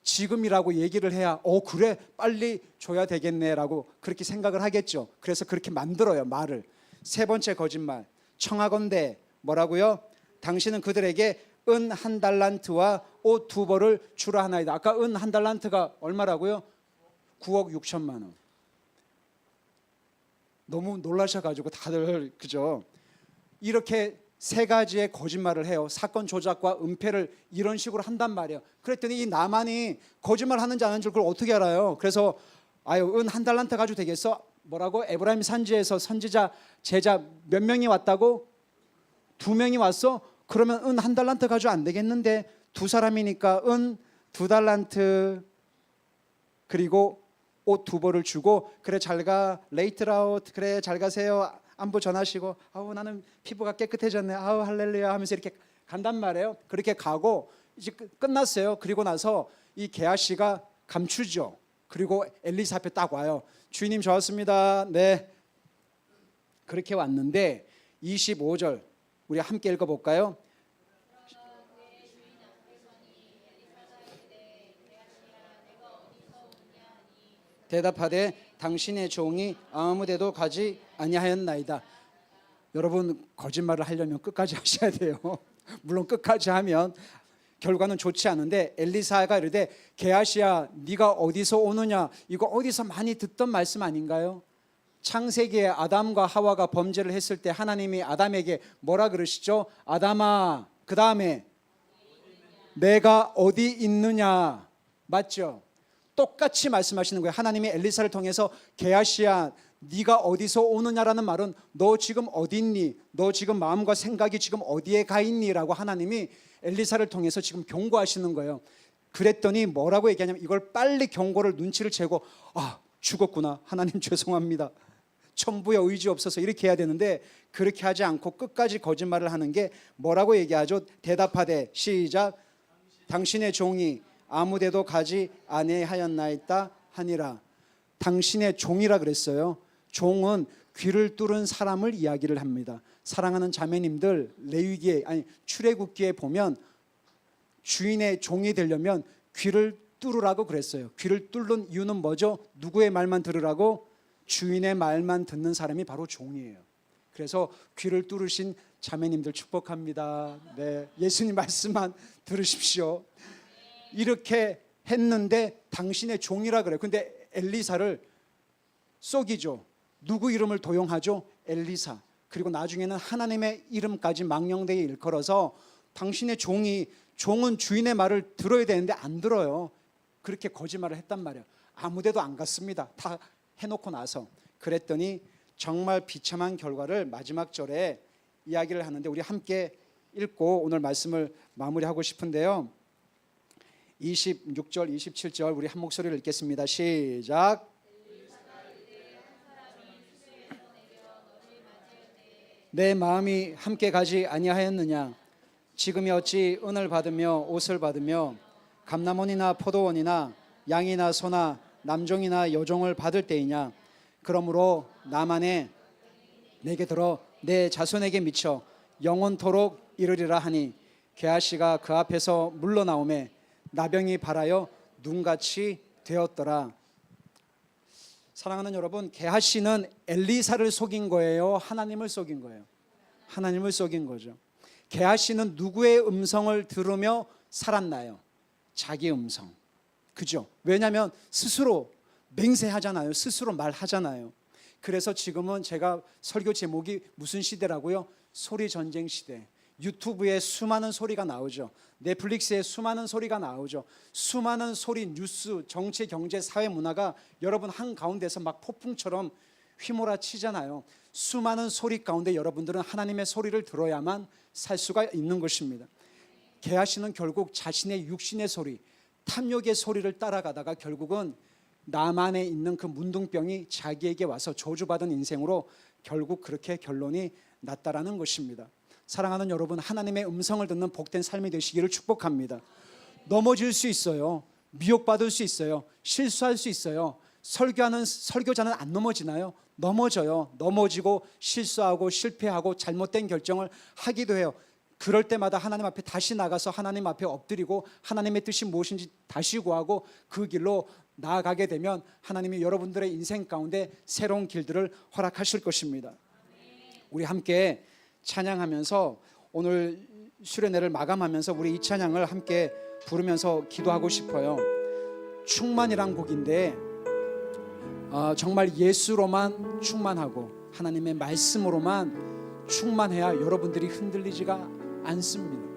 지금이라고 얘기를 해야 그래 빨리 줘야 되겠네라고 그렇게 생각을 하겠죠. 그래서 그렇게 만들어요, 말을. 세 번째 거짓말. 청하건대 뭐라고요? 당신은 그들에게 은 한 달란트와 옷 두 벌을 주라 하나이다. 아까 은 한 달란트가 얼마라고요? 9억 6천만 원. 너무 놀라셔가지고 다들 그죠? 이렇게 세 가지의 거짓말을 해요. 사건 조작과 은폐를 이런 식으로 한단 말이에요. 그랬더니 이 나만이 거짓말하는지 안 하는지 그걸 어떻게 알아요? 그래서 은 한 달란트 가지고 되겠어? 뭐라고? 에브라임 산지에서 선지자 제자 몇 명이 왔다고? 2명이 왔어? 그러면 은 한 달란트 가지고 안 되겠는데 두 사람이니까 은 2달란트 그리고 옷 두 벌을 주고 그래 잘가 레이트라웃 그래 잘 가세요 안부 전하시고 나는 피부가 깨끗해졌네 할렐루야 하면서 이렇게 간단 말이에요. 그렇게 가고 이제 끝났어요. 그리고 나서 이 게하시가 감추죠. 그리고 엘리사 앞에 딱 와요. 주인님 저 왔습니다. 네. 그렇게 왔는데 25절 우리 함께 읽어볼까요? 대답하되 당신의 종이 아무데도 가지 아니하였나이다. 여러분 거짓말을 하려면 끝까지 하셔야 돼요. 물론 끝까지 하면 결과는 좋지 않은데 엘리사가 이르되 게하시야 네가 어디서 오느냐. 이거 어디서 많이 듣던 말씀 아닌가요? 창세기에 아담과 하와가 범죄를 했을 때 하나님이 아담에게 뭐라 그러시죠? 아담아 그 다음에 내가 어디 있느냐. 맞죠? 똑같이 말씀하시는 거예요. 하나님이 엘리사를 통해서 게하시야 네가 어디서 오느냐라는 말은 너 지금 어디 있니? 너 지금 마음과 생각이 지금 어디에 가 있니? 라고 하나님이 엘리사를 통해서 지금 경고하시는 거예요. 그랬더니 뭐라고 얘기하냐면 이걸 빨리 경고를 눈치를 채고 죽었구나. 하나님 죄송합니다. 천부의 의지 없어서 이렇게 해야 되는데 그렇게 하지 않고 끝까지 거짓말을 하는 게 뭐라고 얘기하죠? 대답하되 시작. 당신의 종이 아무데도 가지 아니하였나이다 하니라. 당신의 종이라 그랬어요. 종은 귀를 뚫은 사람을 이야기를 합니다. 사랑하는 자매님들, 레위기에 출애굽기에 보면 주인의 종이 되려면 귀를 뚫으라고 그랬어요. 귀를 뚫는 이유는 뭐죠? 누구의 말만 들으라고? 주인의 말만 듣는 사람이 바로 종이에요. 그래서 귀를 뚫으신 자매님들 축복합니다. 네, 예수님 말씀만 들으십시오. 이렇게 했는데 당신의 종이라 그래요. 근데 엘리사를 속이죠. 누구 이름을 도용하죠? 엘리사. 그리고 나중에는 하나님의 이름까지 망령되게 일컬어서 당신의 종은 주인의 말을 들어야 되는데 안 들어요. 그렇게 거짓말을 했단 말이에요. 아무데도 안 갔습니다. 다 해놓고 나서. 그랬더니 정말 비참한 결과를 마지막 절에 이야기를 하는데 우리 함께 읽고 오늘 말씀을 마무리하고 싶은데요. 26절, 27절 우리 한 목소리를 읽겠습니다. 시작. 내 마음이 함께 가지 아니하였느냐? 지금이 어찌 은을 받으며 옷을 받으며 감람원이나 포도원이나 양이나 소나 남종이나 여종을 받을 때이냐? 그러므로 나만에 내게 들어 내 자손에게 미쳐 영원토록 이르리라 하니 게하시가 그 앞에서 물러나오매 나병이 발하여 눈같이 되었더라. 사랑하는 여러분, 게하시는 엘리사를 속인 거예요? 하나님을 속인 거예요? 하나님을 속인 거죠. 게하시는 누구의 음성을 들으며 살았나요? 자기 음성. 그죠? 왜냐하면 스스로 맹세하잖아요. 스스로 말하잖아요. 그래서 지금은 제가 설교 제목이 무슨 시대라고요? 소리 전쟁 시대. 유튜브에 수많은 소리가 나오죠. 넷플릭스에 수많은 소리가 나오죠. 수많은 소리, 뉴스, 정치, 경제, 사회, 문화가 여러분 한가운데서 막 폭풍처럼 휘몰아치잖아요. 수많은 소리 가운데 여러분들은 하나님의 소리를 들어야만 살 수가 있는 것입니다. 게하시는 결국 자신의 육신의 소리, 탐욕의 소리를 따라가다가 결국은 나만에 있는 그 문둥병이 자기에게 와서 저주받은 인생으로 결국 그렇게 결론이 났다라는 것입니다. 사랑하는 여러분, 하나님의 음성을 듣는 복된 삶이 되시기를 축복합니다. 넘어질 수 있어요. 미혹받을 수 있어요. 실수할 수 있어요. 설교자는 안 넘어지나요? 넘어져요. 넘어지고 실수하고 실패하고 잘못된 결정을 하기도 해요. 그럴 때마다 하나님 앞에 다시 나가서 하나님 앞에 엎드리고 하나님의 뜻이 무엇인지 다시 구하고 그 길로 나아가게 되면 하나님이 여러분들의 인생 가운데 새로운 길들을 허락하실 것입니다. 우리 함께 찬양하면서 오늘 수련회를 마감하면서 우리 이 찬양을 함께 부르면서 기도하고 싶어요. 충만이란 곡인데 정말 예수로만 충만하고 하나님의 말씀으로만 충만해야 여러분들이 흔들리지가 않습니다.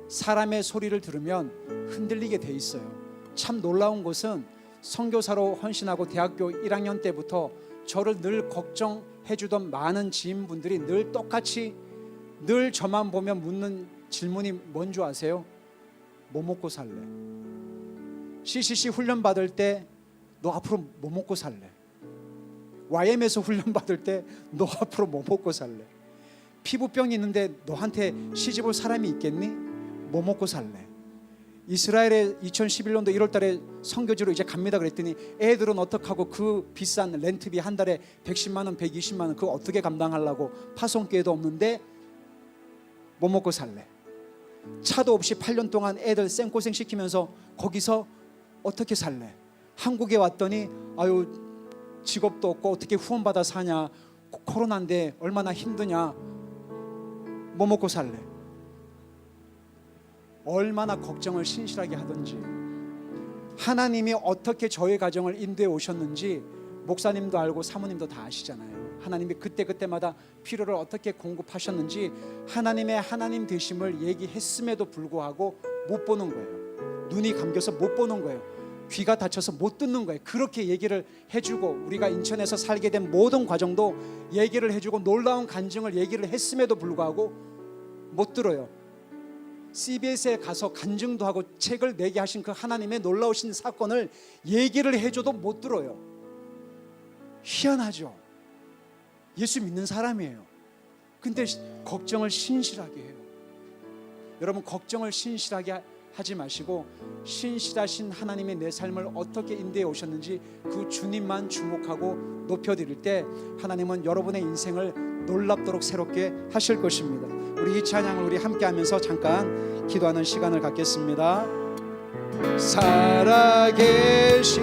사람의 소리를 들으면 흔들리게 돼 있어요. 참 놀라운 것은 선교사로 헌신하고 대학교 1학년 때부터 저를 늘 걱정해 주던 많은 지인분들이 늘 똑같이 늘 저만 보면 묻는 질문이 뭔 줄 아세요? 뭐 먹고 살래? CCC 훈련 받을 때 너 앞으로 뭐 먹고 살래? YM에서 훈련 받을 때 너 앞으로 뭐 먹고 살래? 피부병이 있는데 너한테 시집올 사람이 있겠니? 뭐 먹고 살래? 이스라엘에 2011년도 1월 달에 선교지로 이제 갑니다 그랬더니 애들은 어떡하고 그 비싼 렌트비 한 달에 110만 원, 120만 원 그거 어떻게 감당하려고 파송기회도 없는데 뭐 먹고 살래? 차도 없이 8년 동안 애들 생고생 시키면서 거기서 어떻게 살래? 한국에 왔더니 아유 직업도 없고 어떻게 후원받아 사냐? 코로나인데 얼마나 힘드냐? 뭐 먹고 살래? 얼마나 걱정을 신실하게 하든지 하나님이 어떻게 저의 가정을 인도해 오셨는지 목사님도 알고 사모님도 다 아시잖아요. 하나님이 그때그때마다 필요를 어떻게 공급하셨는지 하나님의 하나님 되심을 얘기했음에도 불구하고 못 보는 거예요. 눈이 감겨서 못 보는 거예요. 귀가 닫혀서 못 듣는 거예요. 그렇게 얘기를 해주고 우리가 인천에서 살게 된 모든 과정도 얘기를 해주고 놀라운 간증을 얘기를 했음에도 불구하고 못 들어요. CBS에 가서 간증도 하고 책을 내게 하신 그 하나님의 놀라우신 사건을 얘기를 해줘도 못 들어요. 희한하죠. 예수 믿는 사람이에요. 근데 걱정을 신실하게 해요. 여러분, 걱정을 신실하게 하지 마시고 신실하신 하나님의 내 삶을 어떻게 인도해 오셨는지 그 주님만 주목하고 높여드릴 때 하나님은 여러분의 인생을 놀랍도록 새롭게 하실 것입니다. 우리 이 찬양을 우리 함께 하면서 잠깐 기도하는 시간을 갖겠습니다. 살아계신,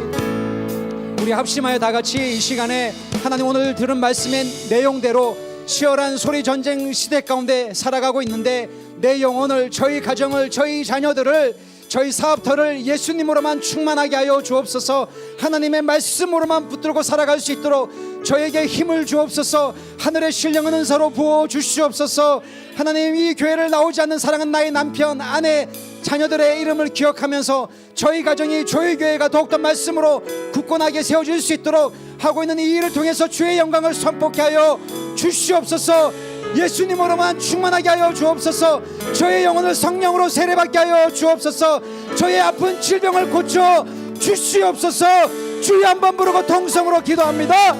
우리 합심하여 다 같이 이 시간에 하나님 오늘 들은 말씀의 내용대로 치열한 소리 전쟁 시대 가운데 살아가고 있는데 내 영혼을, 저희 가정을, 저희 자녀들을, 저희 사업터를 예수님으로만 충만하게 하여 주옵소서. 하나님의 말씀으로만 붙들고 살아갈 수 있도록 저에게 힘을 주옵소서. 하늘의 신령한 은사로 부어 주시옵소서. 하나님, 이 교회를 나오지 않는 사랑은 나의 남편, 아내, 자녀들의 이름을 기억하면서 저희 가정이, 저희 교회가 더욱더 말씀으로 굳건하게 세워질 수 있도록 하고 있는 이 일을 통해서 주의 영광을 선포케 하여 주시옵소서. 예수님으로만 충만하게 하여 주옵소서. 저의 영혼을 성령으로 세례받게 하여 주옵소서. 저의 아픈 질병을 고쳐 주시옵소서. 주여 한번 부르고 통성으로 기도합니다.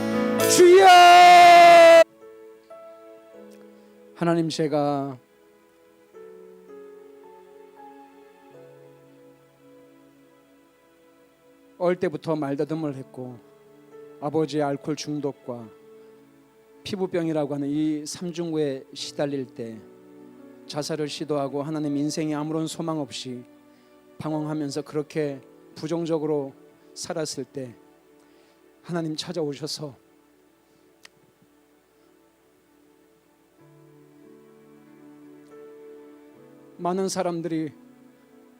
주여. 하나님, 제가 어릴 때부터 말다듬을 했고 아버지의 알코올 중독과 피부병이라고 하는 이 삼중고에 시달릴 때 자살을 시도하고 하나님, 인생에 아무런 소망 없이 방황하면서 그렇게 부정적으로 살았을 때 하나님 찾아오셔서 많은 사람들이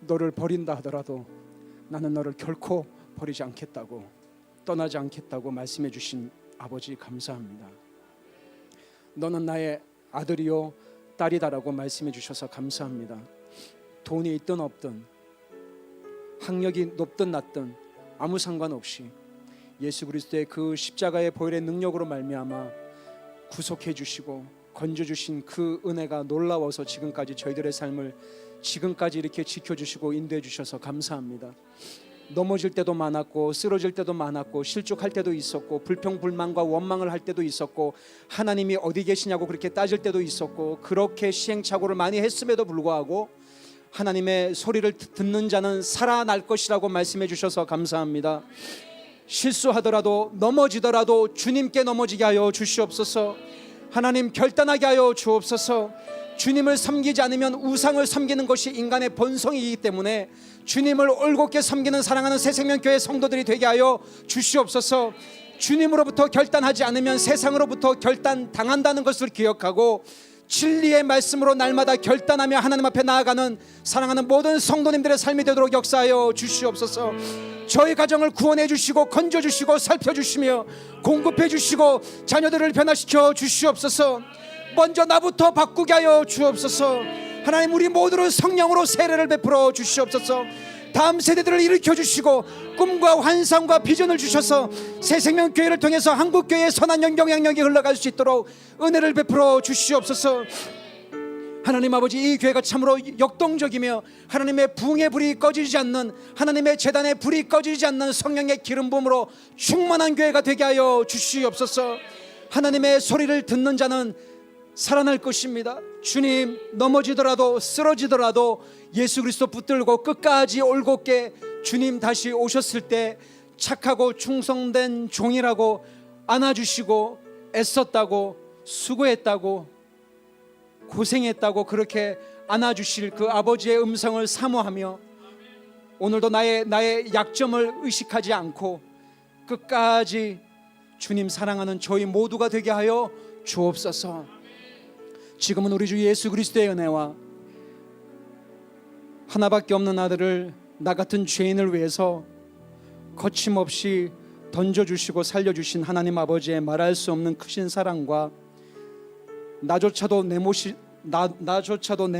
너를 버린다 하더라도 나는 너를 결코 버리지 않겠다고, 떠나지 않겠다고 말씀해 주신 아버지 감사합니다. 너는 나의 아들이요 딸이다라고 말씀해 주셔서 감사합니다. 돈이 있든 없든, 학력이 높든 낮든 아무 상관없이 예수 그리스도의 그 십자가의 보혈의 능력으로 말미암아 구속해 주시고 건져 주신 그 은혜가 놀라워서 지금까지 저희들의 삶을 지금까지 이렇게 지켜주시고 인도해 주셔서 감사합니다. 넘어질 때도 많았고 쓰러질 때도 많았고 실족할 때도 있었고 불평불만과 원망을 할 때도 있었고 하나님이 어디 계시냐고 그렇게 따질 때도 있었고 그렇게 시행착오를 많이 했음에도 불구하고 하나님의 소리를 듣는 자는 살아날 것이라고 말씀해 주셔서 감사합니다. 실수하더라도 넘어지더라도 주님께 넘어지게 하여 주시옵소서. 하나님, 결단하게 하여 주옵소서. 주님을 섬기지 않으면 우상을 섬기는 것이 인간의 본성이기 때문에 주님을 올곧게 섬기는 사랑하는 새생명교회 성도들이 되게 하여 주시옵소서. 주님으로부터 결단하지 않으면 세상으로부터 결단당한다는 것을 기억하고 진리의 말씀으로 날마다 결단하며 하나님 앞에 나아가는 사랑하는 모든 성도님들의 삶이 되도록 역사하여 주시옵소서. 저희 가정을 구원해 주시고 건져 주시고 살펴 주시며 공급해 주시고 자녀들을 변화시켜 주시옵소서. 먼저 나부터 바꾸게 하여 주옵소서. 하나님, 우리 모두를 성령으로 세례를 베풀어 주시옵소서. 다음 세대들을 일으켜 주시고 꿈과 환상과 비전을 주셔서 새생명교회를 통해서 한국교회의 선한 영향력이 흘러갈 수 있도록 은혜를 베풀어 주시옵소서. 하나님 아버지, 이 교회가 참으로 역동적이며 하나님의 부흥의 불이 꺼지지 않는, 하나님의 제단의 불이 꺼지지 않는 성령의 기름 부음으로 충만한 교회가 되게 하여 주시옵소서. 하나님의 소리를 듣는 자는 살아날 것입니다. 주님, 넘어지더라도 쓰러지더라도 예수 그리스도 붙들고 끝까지 올곧게 주님 다시 오셨을 때 착하고 충성된 종이라고 안아주시고 애썼다고 수고했다고 고생했다고 그렇게 안아주실 그 아버지의 음성을 사모하며 오늘도 나의 약점을 의식하지 않고 끝까지 주님 사랑하는 저희 모두가 되게 하여 주옵소서. 지금은 우리 주 예수 그리스도의 은혜와 하나밖에 없는 아들을 나 같은 죄인을 위해서 거침없이 던져주시고 살려주신 하나님 아버지의 말할 수 없는 크신 사랑과 나조차도 내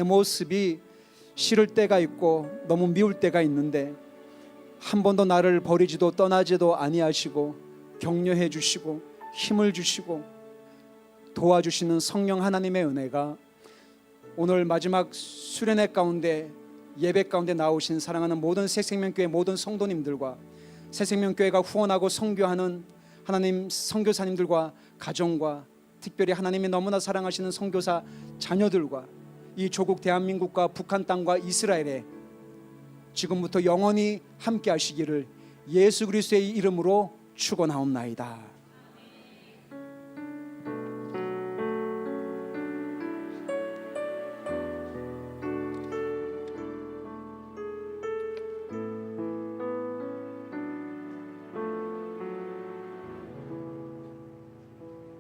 모습이 싫을 때가 있고 너무 미울 때가 있는데 한 번도 나를 버리지도 떠나지도 아니하시고 격려해 주시고 힘을 주시고 도와주시는 성령 하나님의 은혜가 오늘 마지막 수련회 가운데 예배 가운데 나오신 사랑하는 모든 새생명교회 모든 성도님들과 새생명교회가 후원하고 선교하는 하나님 선교사님들과 가정과 특별히 하나님이 너무나 사랑하시는 선교사 자녀들과 이 조국 대한민국과 북한 땅과 이스라엘에 지금부터 영원히 함께 하시기를 예수 그리스도의 이름으로 축원하옵나이다.